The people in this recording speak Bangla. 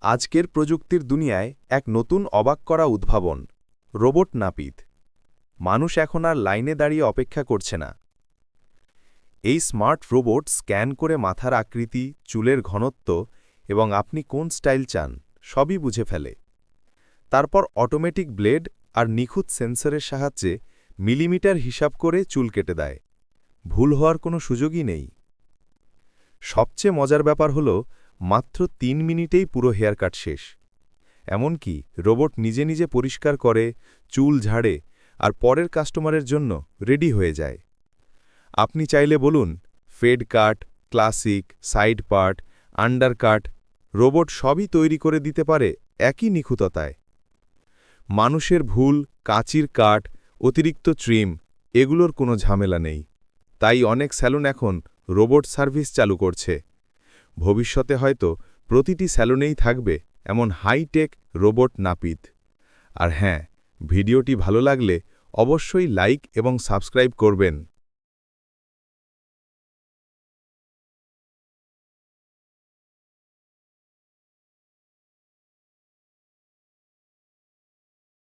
আজকের প্রযুক্তির দুনিয়ায় এক নতুন অবাক করা উদ্ভাবন রোবট নাপিত। মানুষ এখন আর লাইনে দাঁড়িয়ে অপেক্ষা করছে না। এই স্মার্ট রোবট স্ক্যান করে মাথার আকৃতি, চুলের ঘনত্ব এবং আপনি কোন স্টাইল চান সবই বুঝে ফেলে। তারপর অটোমেটিক ব্লেড আর নিখুঁত সেন্সরের সাহায্যে মিলিমিটার হিসাব করে চুল কেটে দেয়। ভুল হওয়ার কোনো সুযোগই নেই। সবচেয়ে মজার ব্যাপার হল মাত্র ৩ মিনিটেই পুরো হেয়ার কাট শেষ। এমনকি রোবট নিজে নিজে পরিষ্কার করে, চুল ঝাড়ে আর পরের কাস্টমারের জন্য রেডি হয়ে যায়। আপনি চাইলে বলুন ফেড কাট, ক্লাসিক, সাইড পার্ট, আন্ডার কাট, রোবট সবই তৈরি করে দিতে পারে একই নিখুঁততায়। মানুষের ভুল, কাঁচির কাট, অতিরিক্ত ট্রিম এগুলোর কোনো ঝামেলা নেই। তাই অনেক স্যালুন এখন রোবট সার্ভিস চালু করছে। ভবিষ্যতে হয়তো প্রতিটি স্যালুনেই থাকবে এমন হাইটেক রোবট নাপিত। আর হ্যাঁ, ভিডিওটি ভালো লাগলে অবশ্যই লাইক এবং সাবস্ক্রাইব করবেন।